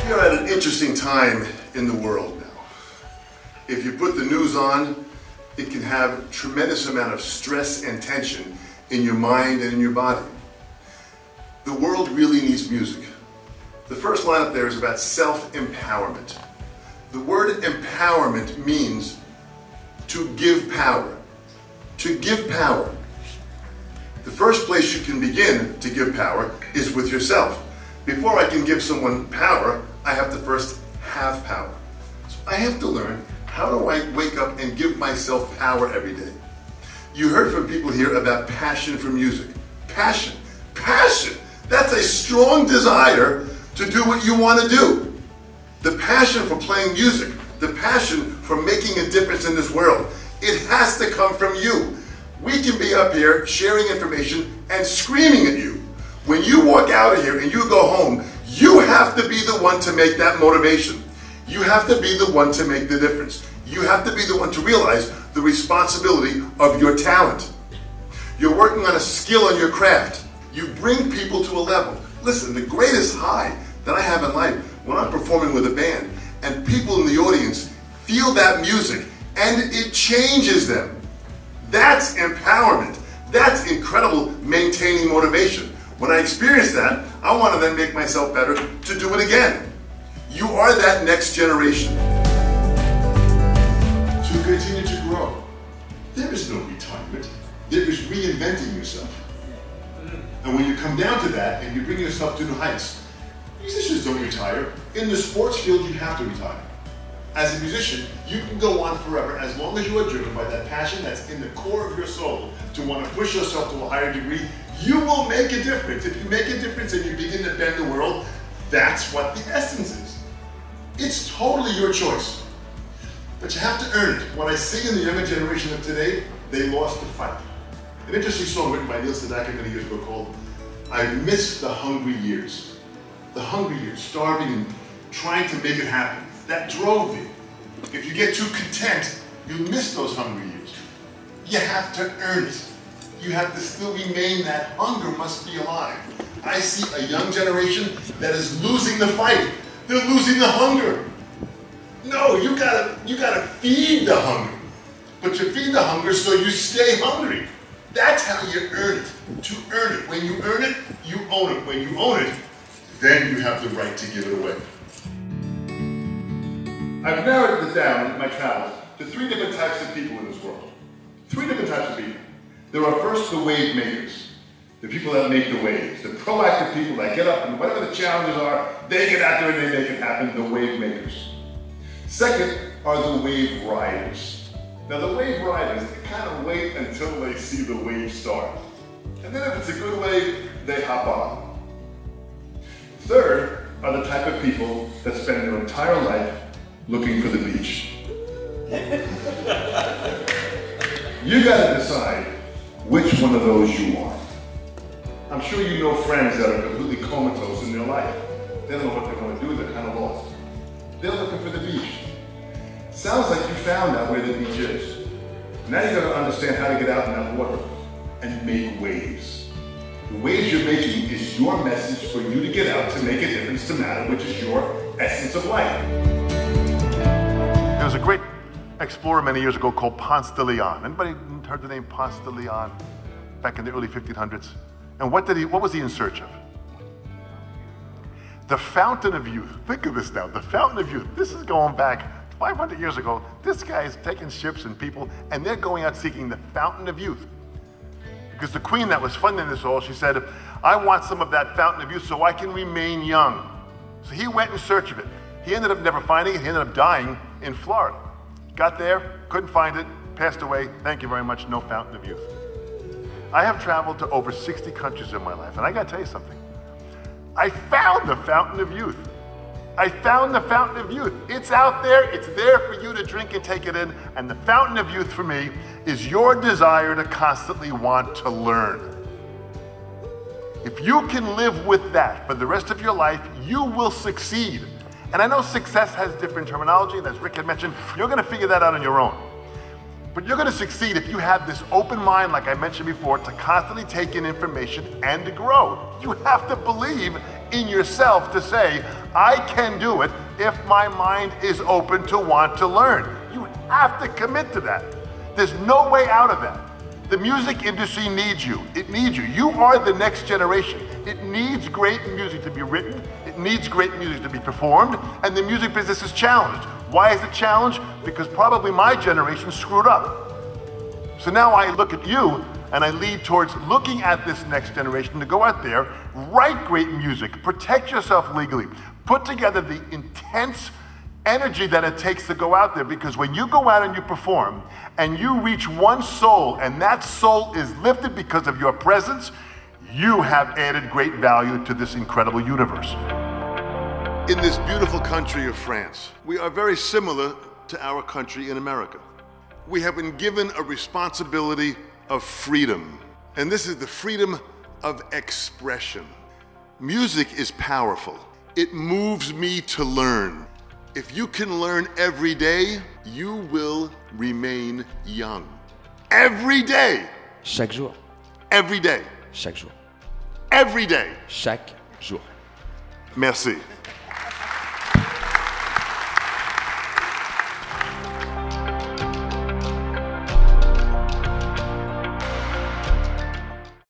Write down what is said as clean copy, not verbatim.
We are at an interesting time in the world now. If you put the news on, it can have a tremendous amount of stress and tension in your mind and in your body. The world really needs music. The first line up there is about self-empowerment. The word empowerment means to give power. To give power. The first place you can begin to give power is with yourself. Before I can give someone power, I have to first have power. So I have to learn, how do I wake up and give myself power every day? You heard from people here about passion for music. Passion. Passion! That's a strong desire to do what you want to do. The passion for playing music, the passion for making a difference in this world, it has to come from you. We can be up here sharing information and screaming at you. When you walk out of here and you go home, you have to be the one to make that motivation. You have to be the one to make the difference. You have to be the one to realize the responsibility of your talent. You're working on a skill in your craft. You bring people to a level. Listen, the greatest high that I have in life when I'm performing with a band and people in the audience feel that music and it changes them. That's empowerment. That's incredible maintaining motivation. When I experience that, I want to then make myself better to do it again. You are that next generation. To continue to grow. There is no retirement. There is reinventing yourself. And when you come down to that and you bring yourself to new heights, musicians don't retire. In the sports field, you have to retire. As a musician, you can go on forever as long as you are driven by that passion that's in the core of your soul to want to push yourself to a higher degree. You will make a difference. If you make a difference and you begin to bend the world, that's what the essence is. It's totally your choice. But you have to earn it. What I see in the younger generation of today, they lost the fight. An interesting song written by Neil Sedaka many years ago called, I Miss the Hungry Years. The hungry years, starving and trying to make it happen. That drove you. If you get too content, you miss those hungry years. You have to earn it. You have to still remain, that hunger must be alive. I see a young generation that is losing the fight. They're losing the hunger. No, you gotta feed the hunger. But you feed the hunger so you stay hungry. That's how you earn it. To earn it. When you earn it, you own it. When you own it, then you have the right to give it away. I've narrowed it down in my travels to 3 different types of people in this world. 3 different types of people. There are first the wave makers, the people that make the waves, the proactive people that get up and whatever the challenges are, they get out there and they make it happen, the wave makers. Second are the wave riders. Now the wave riders, they kind of wait until they see the wave start. And then if it's a good wave, they hop on. Third are the type of people that spend their entire life looking for the beach. You gotta decide which one of those you are. I'm sure you know friends that are completely comatose in their life. They don't know what they want to do, they're kind of lost. They're looking for the beach. Sounds like you found out where the beach is. Now you gotta understand how to get out in that water and make waves. The waves you're making is your message for you to get out to make a difference to matter, which is your essence of life. There was a great explorer many years ago called Ponce de Leon. Anybody heard the name Ponce de Leon back in the early 1500s? And what was he in search of? The fountain of youth. Think of this now, the fountain of youth. This is going back 500 years ago. This guy is taking ships and people, and they're going out seeking the fountain of youth. Because the queen that was funding this all, she said, I want some of that fountain of youth so I can remain young. So he went in search of it. He ended up never finding it. He ended up dying in Florida. Got there, couldn't find it, passed away. Thank you very much, no fountain of youth. I have traveled to over 60 countries in my life, and I gotta tell you something. I found the fountain of youth. I found the fountain of youth. It's out there, it's there for you to drink and take it in, and the fountain of youth for me is your desire to constantly want to learn. If you can live with that for the rest of your life, you will succeed. And I know success has different terminology, and as Rick had mentioned, you're gonna figure that out on your own. But you're gonna succeed if you have this open mind, like I mentioned before, to constantly take in information and to grow. You have to believe in yourself to say, I can do it if my mind is open to want to learn. You have to commit to that. There's no way out of that. The music industry needs you. It needs you. You are the next generation. It needs great music to be written. It needs great music to be performed. And the music business is challenged. Why is it challenged? Because probably my generation screwed up. So now I look at you and I lead towards looking at this next generation to go out there, write great music, protect yourself legally, put together the intense energy that it takes to go out there, because when you go out and you perform and you reach one soul and that soul is lifted because of your presence, you have added great value to this incredible universe. In this beautiful country of France, we are very similar to our country in America. We have been given a responsibility of freedom, and this is the freedom of expression. Music is powerful. It moves me to learn. If you can learn every day, you will remain young. Every day. Chaque jour. Every day. Chaque jour. Every day. Chaque jour. Merci.